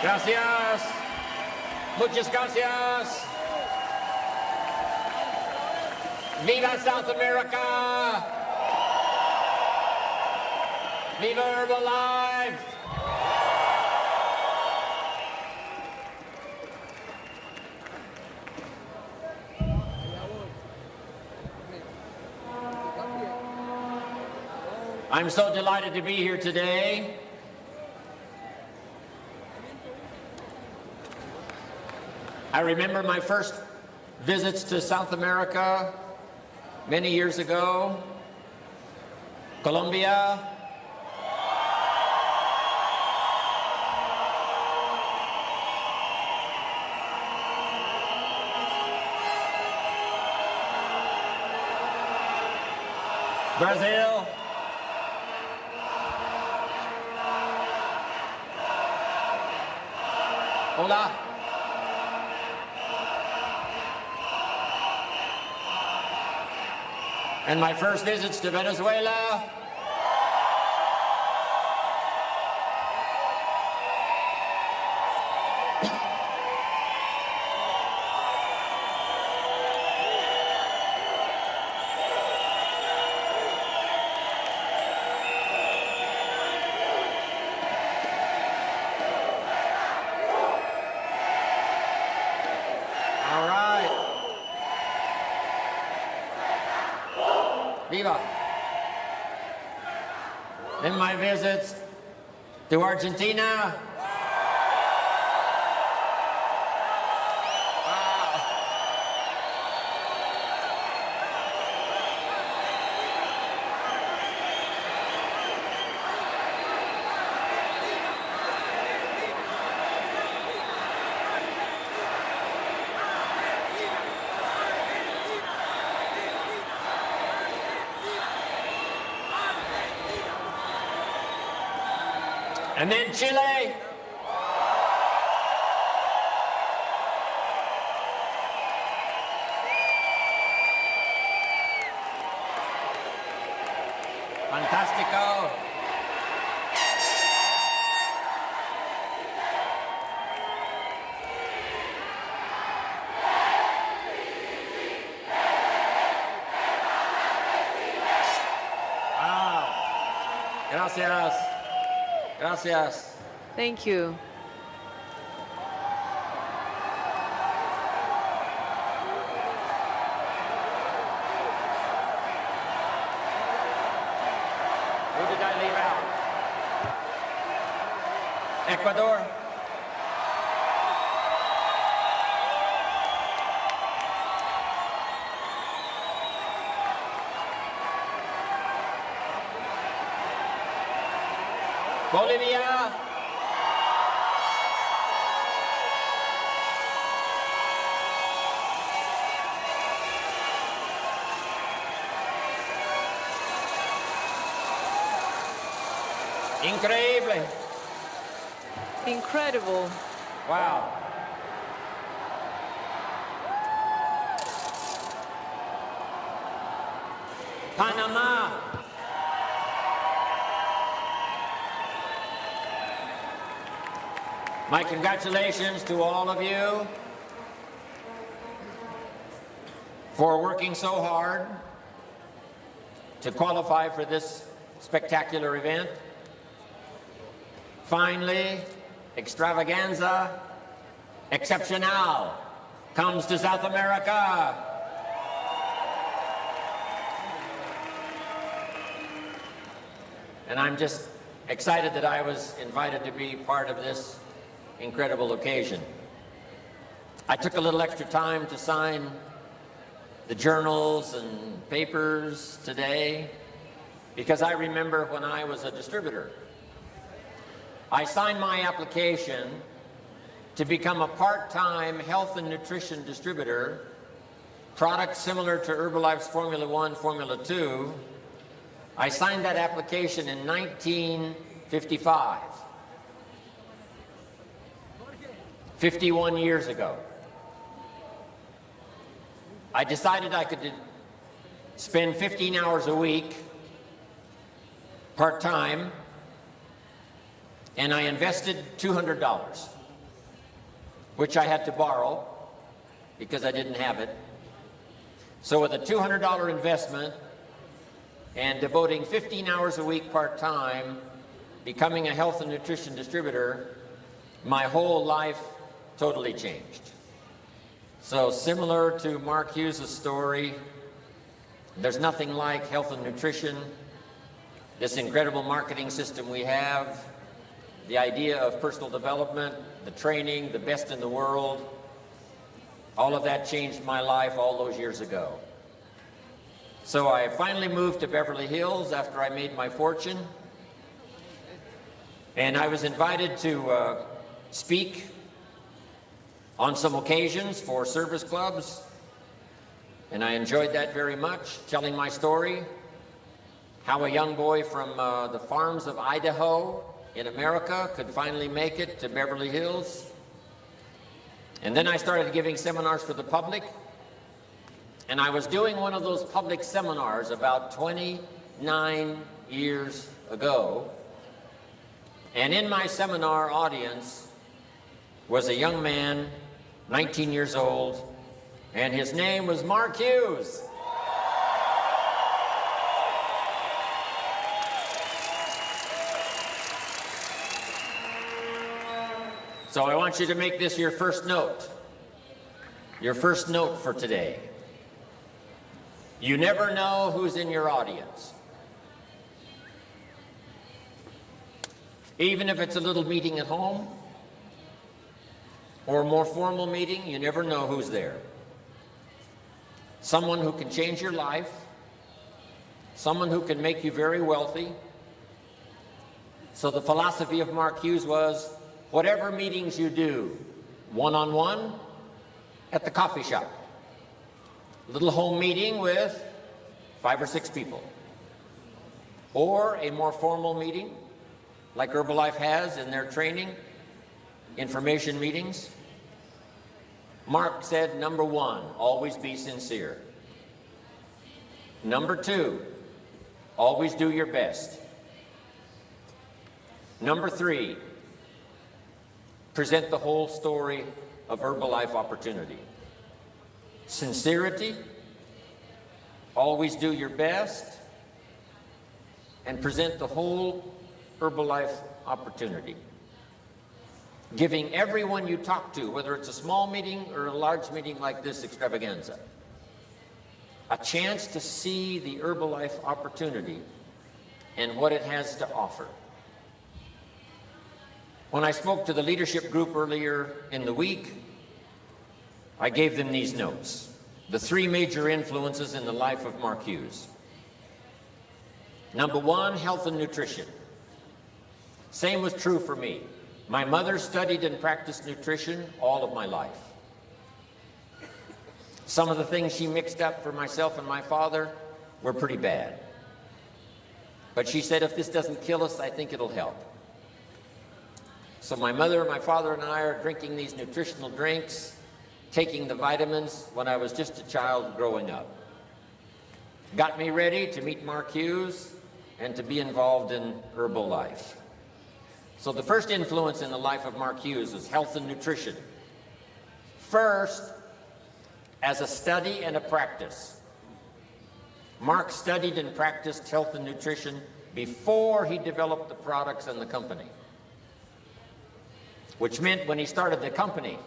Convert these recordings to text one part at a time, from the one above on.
Gracias. Muchas gracias. Viva South America. Viva Herbalife. I'm so delighted to be here today. I remember my first visits to South America many years ago. Colombia, Brazil, hola. And my first visits to Venezuela. Viva. Then my visits to Argentina. And then Chile. Fantastico. Wow. Gracias. Gracias. Thank you. Who did I leave out? Ecuador. Bolivia. Increíble. Incredible. Wow. Panama. My congratulations to all of you for working so hard to qualify for this spectacular event. Finally, extravaganza excepcional comes to South America. And I'm just excited that I was invited to be part of this incredible occasion. I took a little extra time to sign the journals and papers today because I remember when I was a distributor. I signed my application to become a part-time health and nutrition distributor, products similar to Herbalife's Formula 1, Formula 2. I signed that application in 1955. 51 years ago. I decided I could spend 15 hours a week, part-time, and I invested $200. which I had to borrow because I didn't have it. So with a $200 investment and devoting 15 hours a week part-time, becoming a health and nutrition distributor, my whole life totally changed. So similar to Mark Hughes' story, there's nothing like health and nutrition, this incredible marketing system we have, the idea of personal development, the training, the best in the world. All of that changed my life all those years ago. So I finally moved to Beverly Hills after I made my fortune. And I was invited to speak on some occasions for service clubs. And I enjoyed that very much, telling my story, how a young boy from the farms of Idaho in America could finally make it to Beverly Hills. And then I started giving seminars for the public. And I was doing one of those public seminars about 29 years ago. And in my seminar audience was a young man, 19 years old, and his name was Mark Hughes. So I want you to make this your first note for today. You never know who's in your audience. Even if it's a little meeting at home or a more formal meeting, you never know who's there. Someone who can change your life, someone who can make you very wealthy. So the philosophy of Mark Hughes was, whatever meetings you do, one-on-one, at the coffee shop, little home meeting with 5 or 6 people, or a more formal meeting like Herbalife has in their training, information meetings. Mark said, number 1, always be sincere. Number 2, always do your best. Number 3, present the whole story of Herbalife opportunity. Sincerity, always do your best, and present the whole Herbalife opportunity. Giving everyone you talk to, whether it's a small meeting or a large meeting like this extravaganza, a chance to see the Herbalife opportunity and what it has to offer. When I spoke to the leadership group earlier in the week, I gave them these notes, the 3 major influences in the life of Mark Hughes. Number 1, health and nutrition. Same was true for me. My mother studied and practiced nutrition all of my life. Some of the things she mixed up for myself and my father were pretty bad. But she said, if this doesn't kill us, I think it'll help. So my mother, my father, and I are drinking these nutritional drinks, taking the vitamins when I was just a child growing up. Got me ready to meet Mark Hughes and to be involved in Herbalife. So the first influence in the life of Mark Hughes was health and nutrition. First, as a study and a practice. Mark studied and practiced health and nutrition before he developed the products and the company. Which meant when he started the company,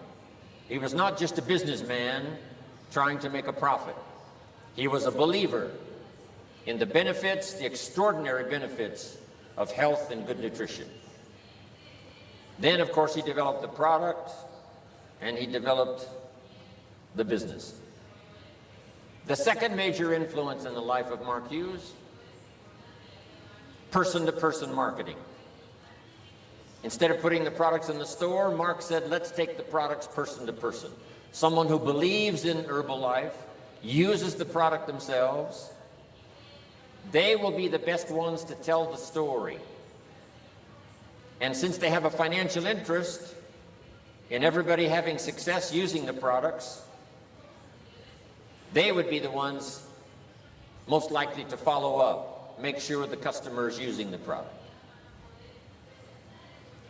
he was not just a businessman trying to make a profit. He was a believer in the benefits, the extraordinary benefits of health and good nutrition. Then, of course, he developed the product and he developed the business. The second major influence in the life of Mark Hughes, person-to-person marketing. Instead of putting the products in the store, Mark said, let's take the products person to person. Someone who believes in Herbalife, uses the product themselves, they will be the best ones to tell the story. And since they have a financial interest in everybody having success using the products, they would be the ones most likely to follow up, make sure the customer is using the product.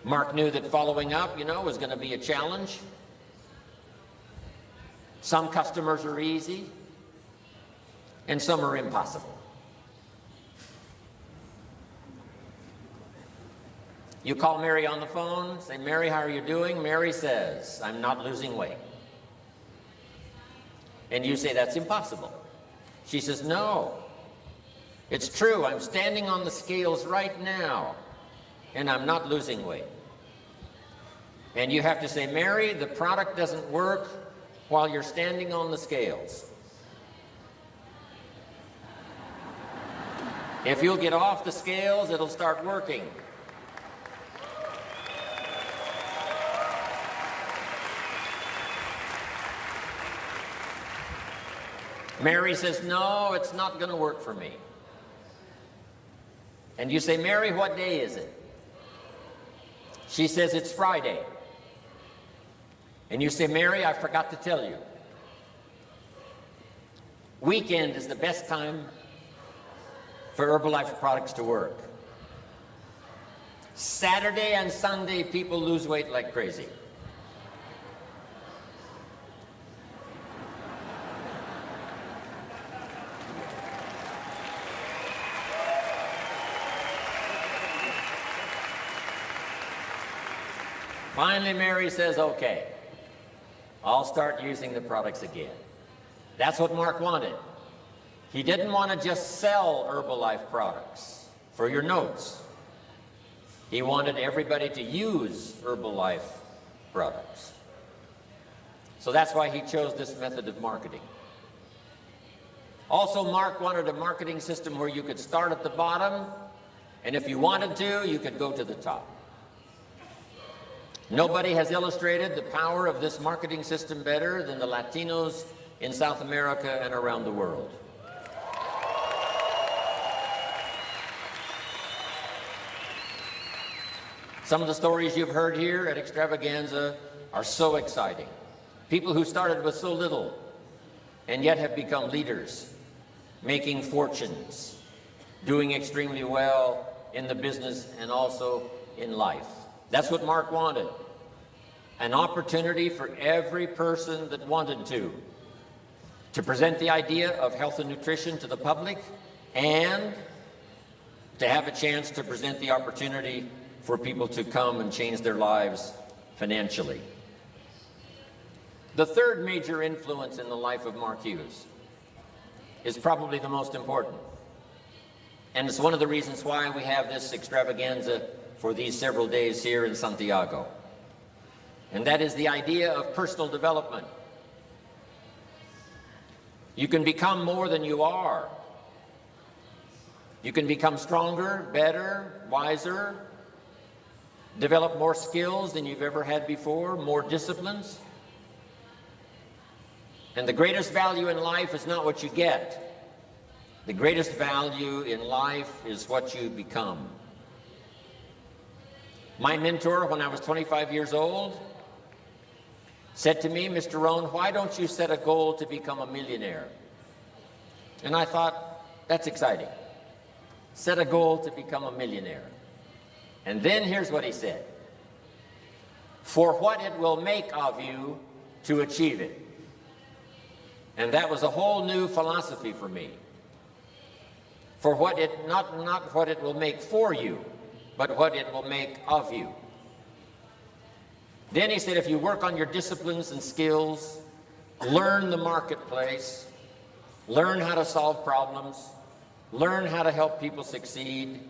Mark knew that following up, was going to be a challenge. Some customers are easy, and some are impossible. You call Mary on the phone, say, Mary, how are you doing? Mary says, I'm not losing weight. And you say, that's impossible. She says, no, it's true. I'm standing on the scales right now, and I'm not losing weight. And you have to say, Mary, the product doesn't work while you're standing on the scales. If you'll get off the scales, it'll start working. Mary says, no, it's not going to work for me. And you say, Mary, what day is it? She says, it's Friday. And you say, Mary, I forgot to tell you. Weekend is the best time for Herbalife products to work. Saturday and Sunday, people lose weight like crazy. Finally, Mary says, okay, I'll start using the products again. That's what Mark wanted. He didn't want to just sell Herbalife products for your notes. He wanted everybody to use Herbalife products. So that's why he chose this method of marketing. Also, Mark wanted a marketing system where you could start at the bottom, and if you wanted to, you could go to the top. Nobody has illustrated the power of this marketing system better than the Latinos in South America and around the world. Some of the stories you've heard here at Extravaganza are so exciting. People who started with so little and yet have become leaders, making fortunes, doing extremely well in the business and also in life. That's what Mark wanted. An opportunity for every person that wanted to present the idea of health and nutrition to the public, and to have a chance to present the opportunity for people to come and change their lives financially. The third major influence in the life of Mark Hughes is probably the most important. And it's one of the reasons why we have this extravaganza for these several days here in Santiago. And that is the idea of personal development. You can become more than you are. You can become stronger, better, wiser, develop more skills than you've ever had before, more disciplines. And the greatest value in life is not what you get. The greatest value in life is what you become. My mentor, when I was 25 years old, said to me, Mr. Rohn, why don't you set a goal to become a millionaire? And I thought, that's exciting. Set a goal to become a millionaire. And then here's what he said. For what it will make of you to achieve it. And that was a whole new philosophy for me. For what it, not what it will make for you, but what it will make of you. Then he said, if you work on your disciplines and skills, learn the marketplace, learn how to solve problems, learn how to help people succeed,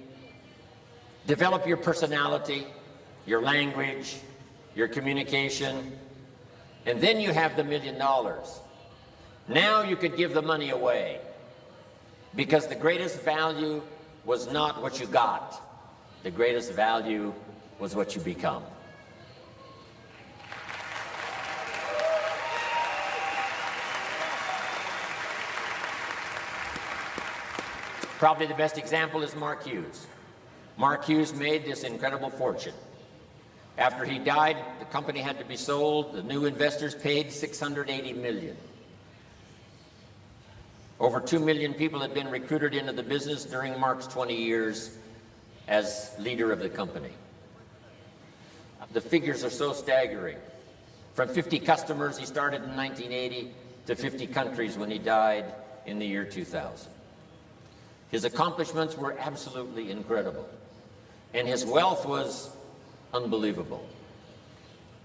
develop your personality, your language, your communication, and then you have the $1 million. Now you could give the money away, because the greatest value was not what you got. The greatest value was what you become. Probably the best example is Mark Hughes. Mark Hughes made this incredible fortune. After he died, the company had to be sold. The new investors paid $680 million. Over 2 million people had been recruited into the business during Mark's 20 years as leader of the company. The figures are so staggering. From 50 customers he started in 1980 to 50 countries when he died in the year 2000. His accomplishments were absolutely incredible, and his wealth was unbelievable.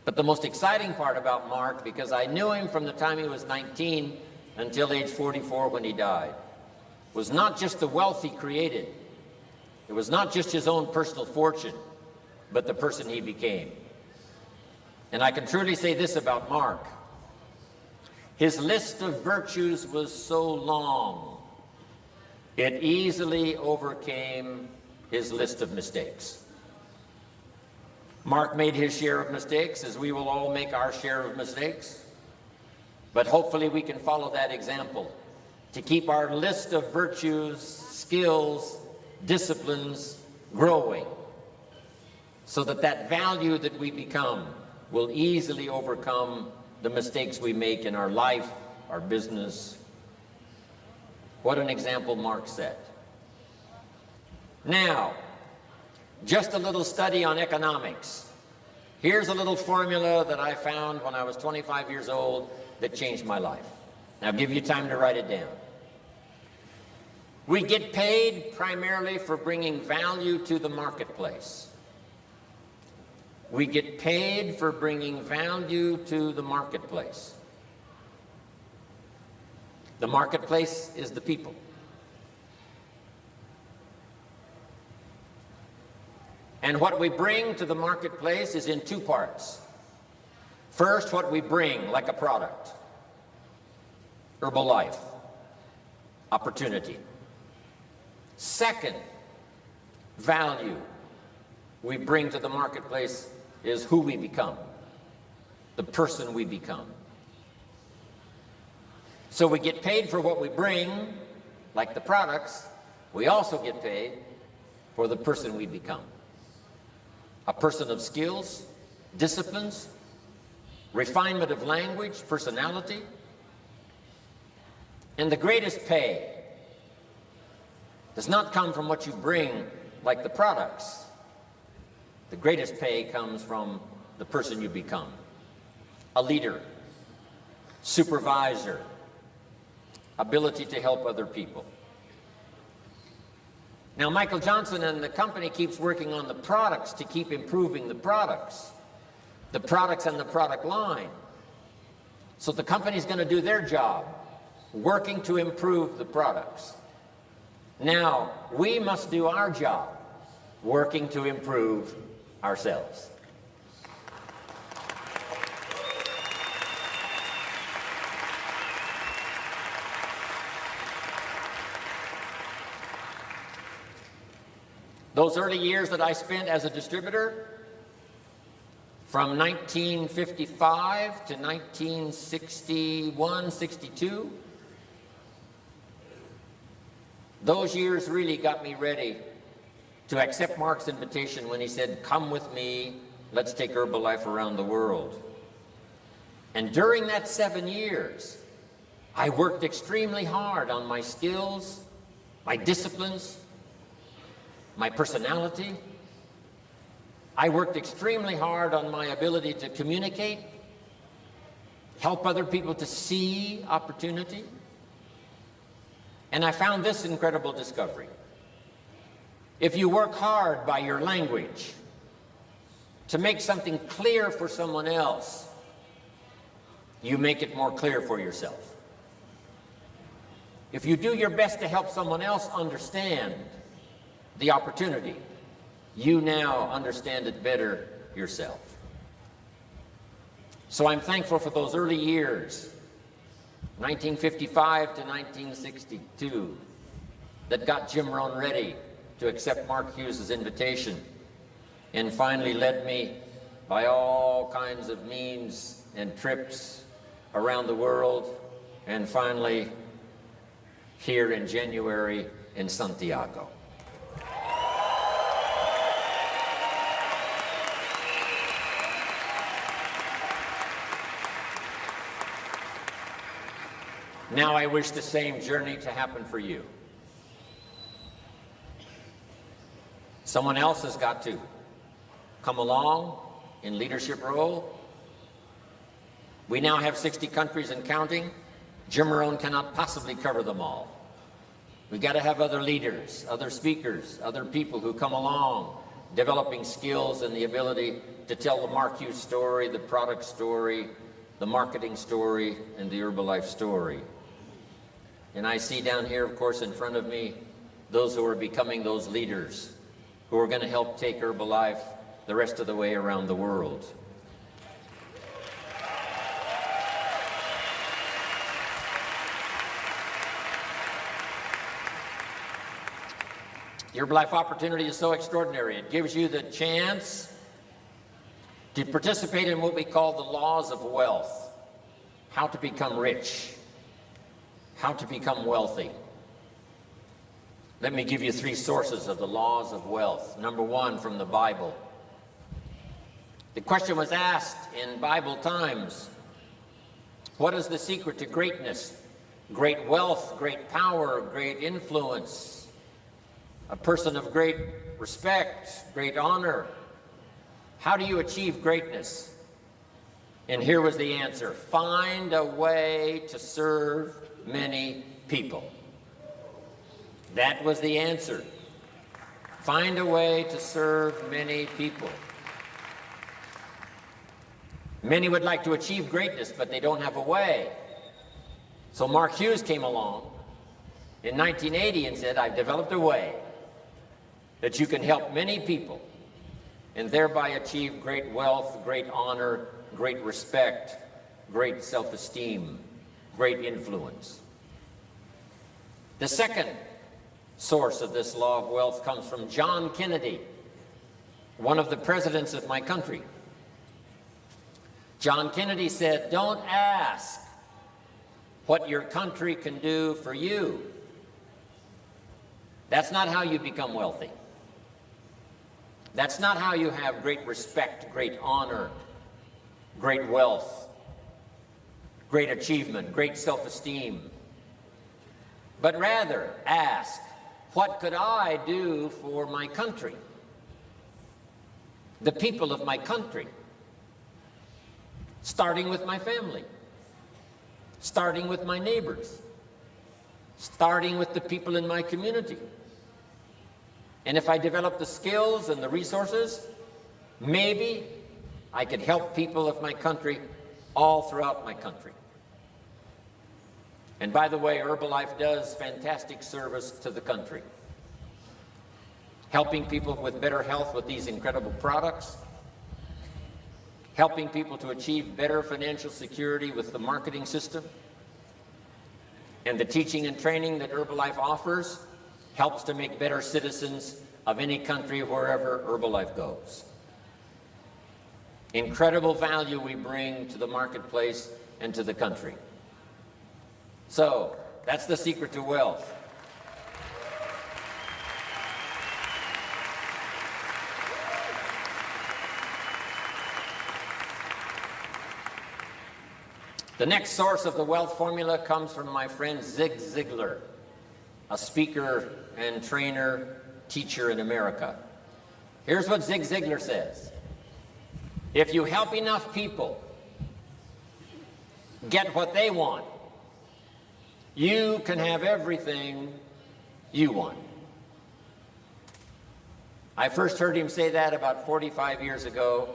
But the most exciting part about Mark, because I knew him from the time he was 19 until age 44 when he died, was not just the wealth he created. It was not just his own personal fortune, but the person he became. And I can truly say this about Mark. His list of virtues was so long, it easily overcame his list of mistakes. Mark made his share of mistakes, as we will all make our share of mistakes. But hopefully we can follow that example to keep our list of virtues, skills, disciplines growing, so that that value that we become will easily overcome the mistakes we make in our life, our business. What an example Mark set. Now, just a little study on economics. Here's a little formula that I found when I was 25 years old that changed my life. Now, I'll give you time to write it down. We get paid primarily for bringing value to the marketplace. We get paid for bringing value to the marketplace. The marketplace is the people. And what we bring to the marketplace is in two parts. First, what we bring, like a product. Herbalife. Opportunity. Second, value we bring to the marketplace is who we become, the person we become. So we get paid for what we bring, like the products. We also get paid for the person we become. A person of skills, disciplines, refinement of language, personality. And the greatest pay does not come from what you bring, like the products. The greatest pay comes from the person you become. A leader, supervisor, ability to help other people. Now, Michael Johnson and the company keeps working on the products to keep improving the products and the product line. So the company's going to do their job, working to improve the products. Now, we must do our job, working to improve ourselves. Those early years that I spent as a distributor, from 1955 to 1961, 62, those years really got me ready to accept Mark's invitation when he said, "Come with me, let's take Herbalife around the world." And during that 7 years, I worked extremely hard on my skills, my disciplines, my personality. I worked extremely hard on my ability to communicate, help other people to see opportunity. And I found this incredible discovery. If you work hard by your language to make something clear for someone else, you make it more clear for yourself. If you do your best to help someone else understand the opportunity, you now understand it better yourself. So I'm thankful for those early years, 1955 to 1962, that got Jim Rohn ready to accept Mark Hughes' invitation, and finally led me by all kinds of means and trips around the world, and finally here in January in Santiago. Now I wish the same journey to happen for you. Someone else has got to come along in leadership role. We now have 60 countries and counting, Jim Rohn cannot possibly cover them all. We've got to have other leaders, other speakers, other people who come along, developing skills and the ability to tell the Mark Hughes story, the product story, the marketing story, and the Herbalife story. And I see down here, of course, in front of me, those who are becoming those leaders who are going to help take Herbalife the rest of the way around the world. The Herbalife opportunity is so extraordinary. It gives you the chance to participate in what we call the laws of wealth, how to become rich, how to become wealthy. Let me give you 3 sources of the laws of wealth. Number 1, from the Bible. The question was asked in Bible times, what is the secret to greatness? Great wealth, great power, great influence, a person of great respect, great honor. How do you achieve greatness? And here was the answer: find a way to serve many people. That was the answer. Find a way to serve many people. Many would like to achieve greatness, but they don't have a way. So Mark Hughes came along in 1980 and said, I've developed a way that you can help many people and thereby achieve great wealth, great honor, great respect, great self-esteem, great influence. The second source of this law of wealth comes from John Kennedy, one of the presidents of my country. John Kennedy said, don't ask what your country can do for you. That's not how you become wealthy. That's not how you have great respect, great honor, great wealth, great achievement, great self-esteem. But rather ask, what could I do for my country? The people of my country. Starting with my family. Starting with my neighbors. Starting with the people in my community. And if I develop the skills and the resources, maybe I could help people of my country all throughout my country. And by the way, Herbalife does fantastic service to the country, helping people with better health with these incredible products, helping people to achieve better financial security with the marketing system, and the teaching and training that Herbalife offers helps to make better citizens of any country wherever Herbalife goes. Incredible value we bring to the marketplace and to the country. So, that's the secret to wealth. The next source of the wealth formula comes from my friend Zig Ziglar, a speaker and trainer, teacher in America. Here's what Zig Ziglar says: if you help enough people get what they want, you can have everything you want. I first heard him say that about 45 years ago,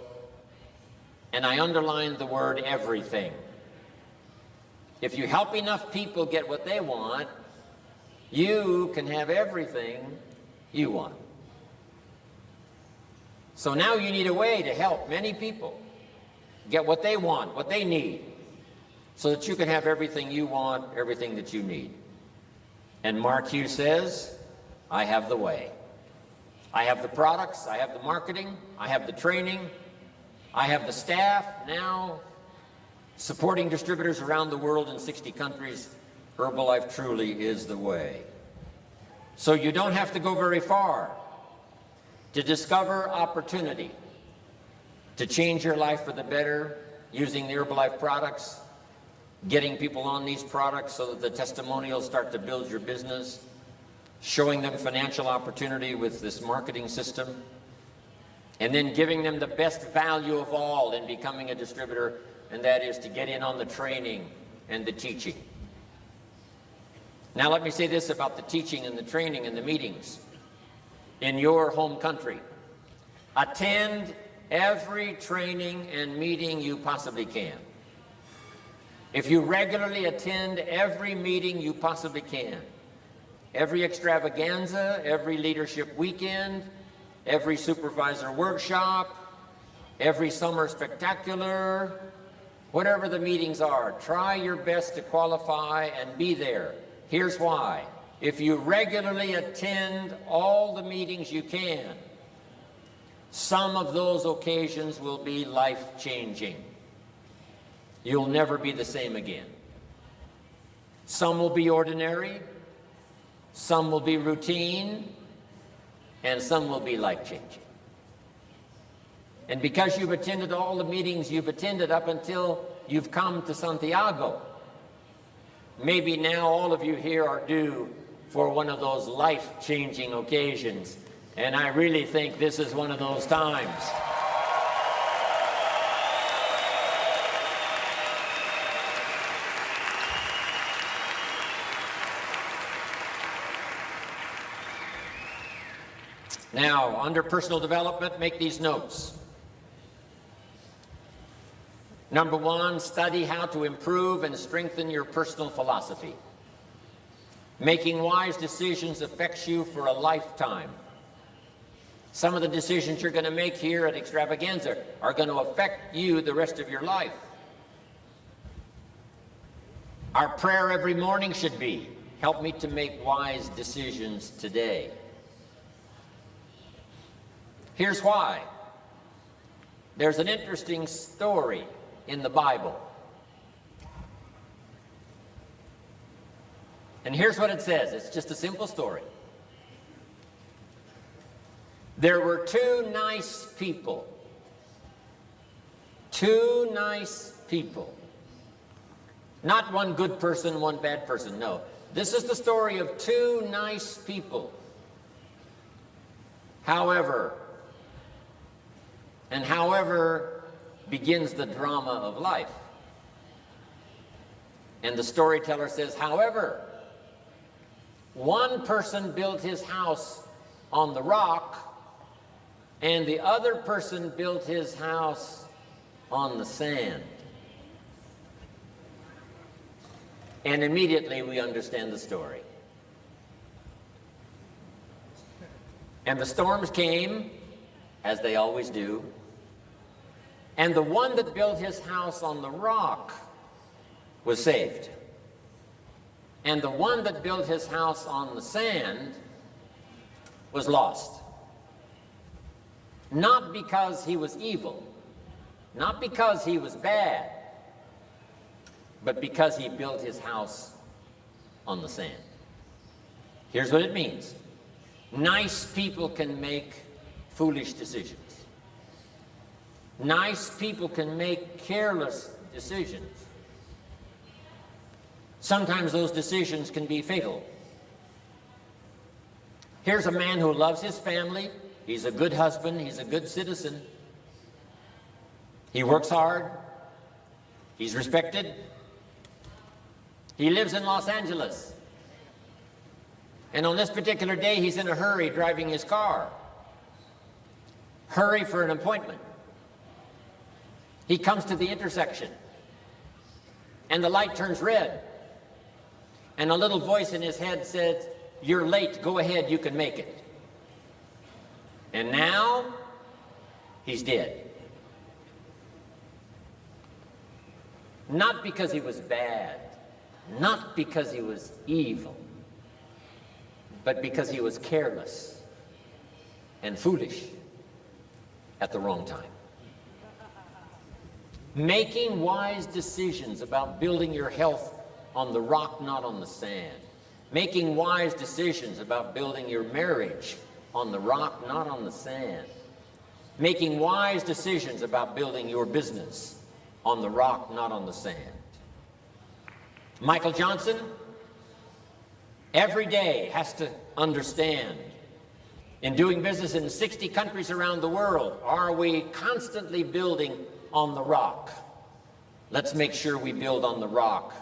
and I underlined the word everything. If you help enough people get what they want, you can have everything you want. So now you need a way to help many people get what they want, what they need, so that you can have everything you want, everything that you need. And Mark Hughes says, I have the way. I have the products, I have the marketing, I have the training, I have the staff now supporting distributors around the world in 60 countries. Herbalife truly is the way. So you don't have to go very far to discover opportunity to change your life for the better using the Herbalife products, getting people on these products so that the testimonials start to build your business, showing them financial opportunity with this marketing system, and then giving them the best value of all in becoming a distributor, and that is to get in on the training and the teaching. Now let me say this about the teaching and the training and the meetings in your home country. Attend every training and meeting you possibly can. If you regularly attend every meeting you possibly can, every extravaganza, every leadership weekend, every supervisor workshop, every summer spectacular, whatever the meetings are, try your best to qualify and be there. Here's why. If you regularly attend all the meetings you can, some of those occasions will be life-changing. You'll never be the same again. Some will be ordinary, some will be routine, and some will be life-changing. And because you've attended all the meetings you've attended up until you've come to Santiago, maybe now all of you here are due for one of those life-changing occasions. And I really think this is one of those times. Now, under personal development, make these notes. Number one, study how to improve and strengthen your personal philosophy. Making wise decisions affects you for a lifetime. Some of the decisions you're going to make here at Extravaganza are going to affect you the rest of your life. Our prayer every morning should be, help me to make wise decisions today. Here's why. There's an interesting story in the Bible. And here's what it says. It's just a simple story. There were two nice people. Two nice people. Not one good person, one bad person. No. This is the story of two nice people. However begins the drama of life. And the storyteller says, however, one person built his house on the rock, and the other person built his house on the sand. And immediately we understand the story. And the storms came, as they always do, and the one that built his house on the rock was saved. And the one that built his house on the sand was lost. Not because he was evil, not because he was bad, but because he built his house on the sand. Here's what it means. Nice people can make foolish decisions. Nice people can make careless decisions. Sometimes those decisions can be fatal. Here's a man who loves his family. He's a good husband. He's a good citizen. He works hard. He's respected. He lives in Los Angeles. And on this particular day, he's in a hurry driving his car. Hurry for an appointment. He comes to the intersection, and the light turns red. And a little voice in his head says, "You're late, go ahead, you can make it." And now, he's dead. Not because he was bad, not because he was evil, but because he was careless and foolish at the wrong time. Making wise decisions about building your health on the rock, not on the sand. Making wise decisions about building your marriage on the rock, not on the sand. Making wise decisions about building your business on the rock, not on the sand. Michael Johnson every day has to understand, in doing business in 60 countries around the world, are we constantly building on the rock? Let's make sure we build on the rock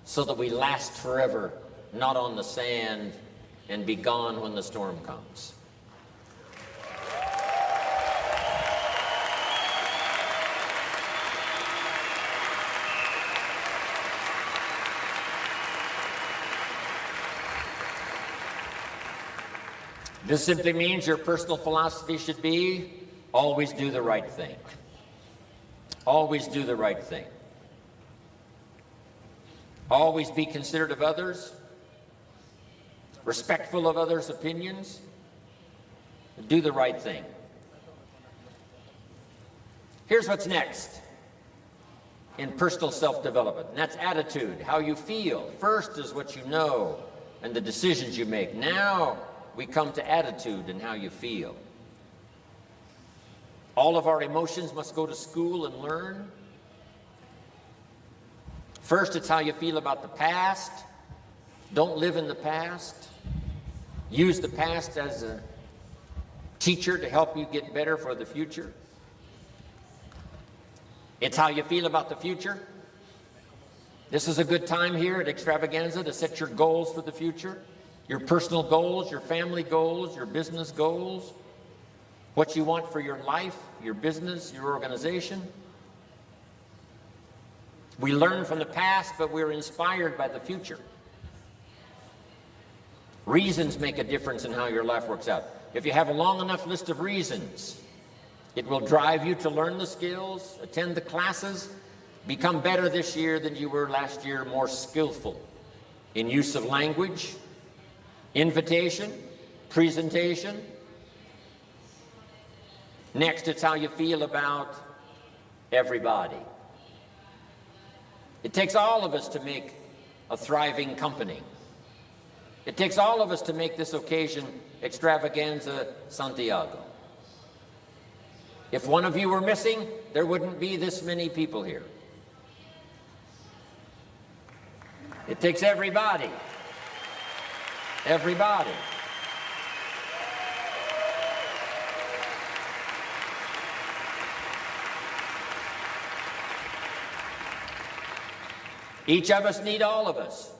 so that we last forever, not on the sand, and be gone when the storm comes. This simply means your personal philosophy should be always do the right thing. Always do the right thing. Always be considerate of others, respectful of others' opinions, do the right thing. Here's what's next in personal self-development, and that's attitude, how you feel. First is what you know and the decisions you make. Now we come to attitude and how you feel. All of our emotions must go to school and learn. First, it's how you feel about the past. Don't live in the past. Use the past as a teacher to help you get better for the future. It's how you feel about the future. This is a good time here at Extravaganza to set your goals for the future. Your personal goals, your family goals, your business goals, what you want for your life, your business, your organization. We learn from the past, but we're inspired by the future. Reasons make a difference in how your life works out. If you have a long enough list of reasons, it will drive you to learn the skills, attend the classes, become better this year than you were last year, more skillful in use of language, invitation, presentation. Next, it's how you feel about everybody. It takes all of us to make a thriving company. It takes all of us to make this occasion Extravaganza Santiago. If one of you were missing, there wouldn't be this many people here. It takes everybody. Everybody. Each of us need all of us.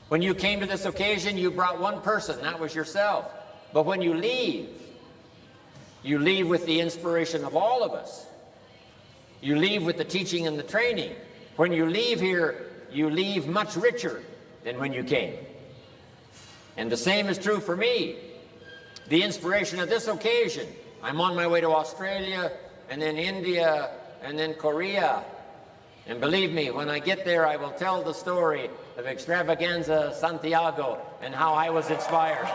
When you came to this occasion, you brought one person, that was yourself. But when you leave with the inspiration of all of us. You leave with the teaching and the training. When you leave here, you leave much richer than when you came. And the same is true for me. The inspiration of this occasion. I'm on my way to Australia, and then India, and then Korea. And believe me, when I get there, I will tell the story of Extravaganza Santiago and how I was inspired.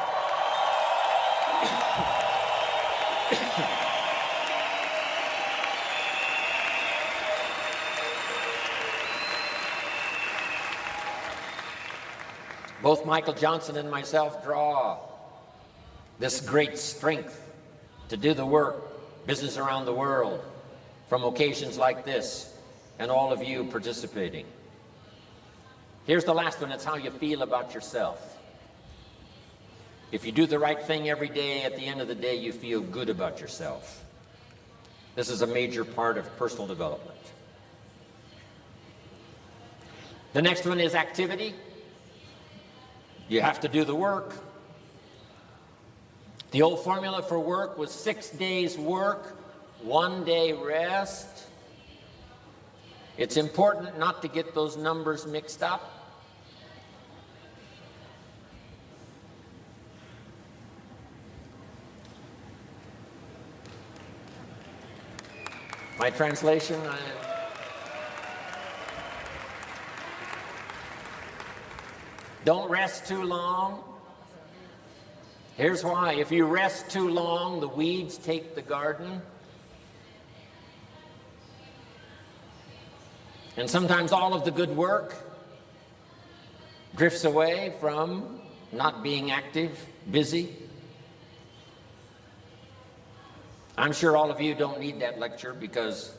Both Michael Johnson and myself draw this great strength to do the work, business around the world, from occasions like this, and all of you participating. Here's the last one, it's how you feel about yourself. If you do the right thing every day, at the end of the day, you feel good about yourself. This is a major part of personal development. The next one is activity. You have to do the work. The old formula for work was 6 days work, 1 day rest. It's important not to get those numbers mixed up. My translation, don't rest too long. Here's why. If you rest too long, the weeds take the garden. And sometimes all of the good work drifts away from not being active, busy. I'm sure all of you don't need that lecture because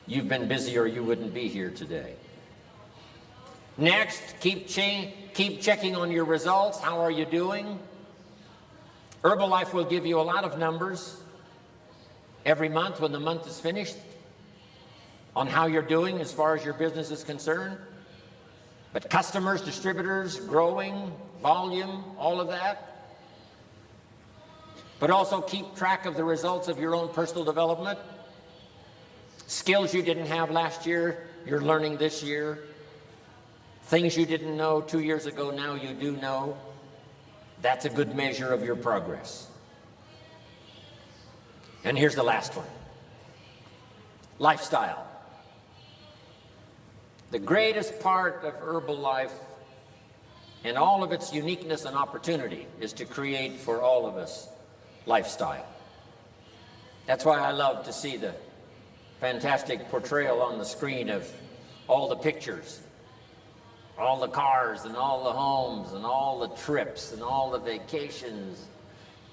you've been busy or you wouldn't be here today. Next, keep checking on your results. How are you doing? Herbalife will give you a lot of numbers every month when the month is finished on how you're doing as far as your business is concerned. But customers, distributors, growing, volume, all of that. But also keep track of the results of your own personal development. Skills you didn't have last year, you're learning this year. Things you didn't know 2 years ago, now you do know. That's a good measure of your progress. And here's the last one. Lifestyle. The greatest part of herbal life and all of its uniqueness and opportunity is to create for all of us lifestyle. That's why I love to see the fantastic portrayal on the screen of all the pictures, all the cars and all the homes and all the trips and all the vacations.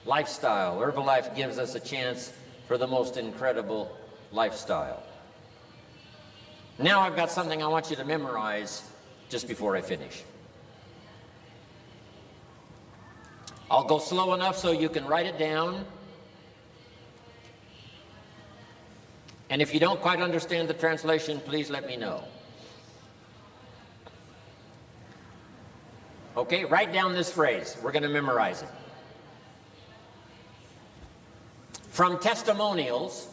Lifestyle. Herbalife gives us a chance for the most incredible lifestyle. Now I've got something I want you to memorize just before I finish. I'll go slow enough so you can write it down. And if you don't quite understand the translation, please let me know. Okay, write down this phrase. We're going to memorize it. From testimonials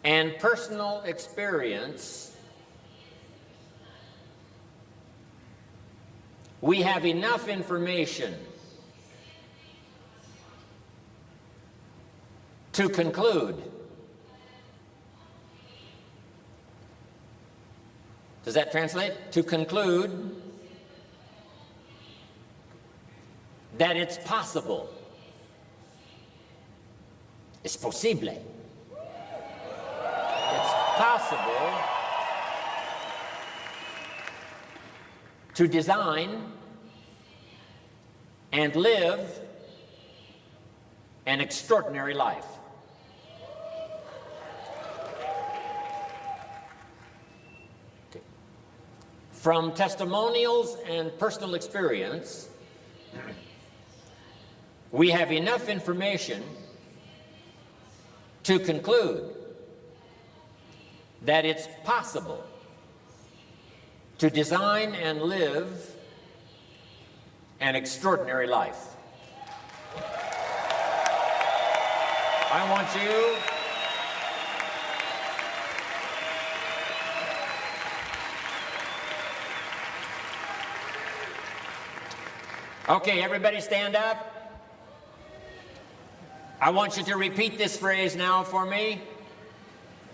and personal experience, we have enough information to conclude. Does that translate? To conclude that it's possible. Es posible. It's possible to design and live an extraordinary life. Okay. From testimonials and personal experience, we have enough information to conclude that it's possible to design and live an extraordinary life. I want you okay, everybody stand up. I want you to repeat this phrase now for me,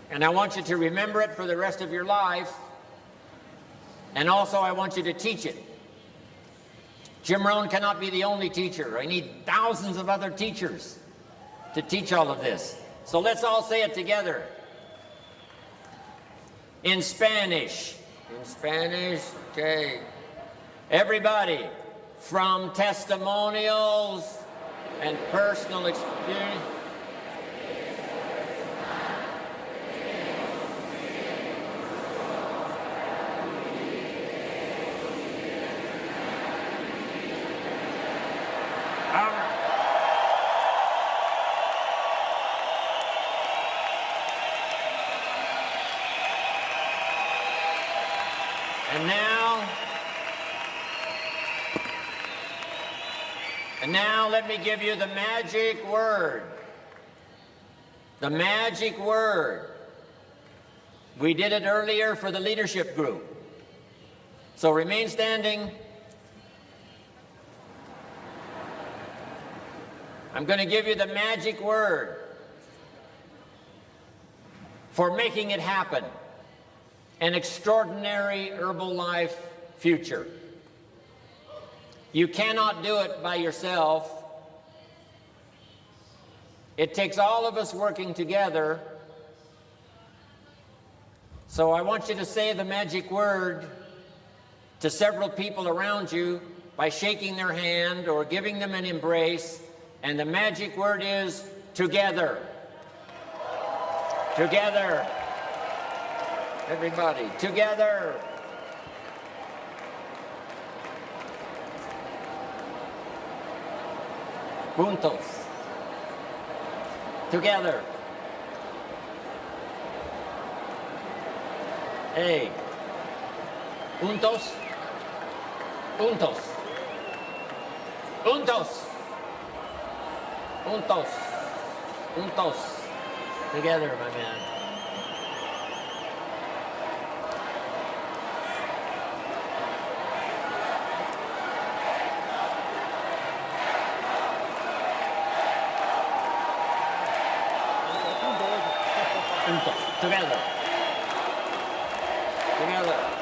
and I want you to remember it for the rest of your life, and also I want you to teach it. Jim Rohn cannot be the only teacher. I need thousands of other teachers to teach all of this. So let's all say it together. In Spanish. In Spanish, okay. Everybody, from testimonials and personal experience. And now let me give you the magic word. The magic word. We did it earlier for the leadership group. So remain standing. I'm going to give you the magic word for making it happen. An extraordinary herbal life future. You cannot do it by yourself. It takes all of us working together. So I want you to say the magic word to several people around you by shaking their hand or giving them an embrace. And the magic word is together. Together. Everybody, together. Juntos. Together. Hey. Juntos. Juntos. Juntos. Juntos. Juntos. Together, my man. Juntos. Together. Together.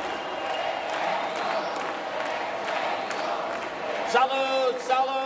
Salud! Salud!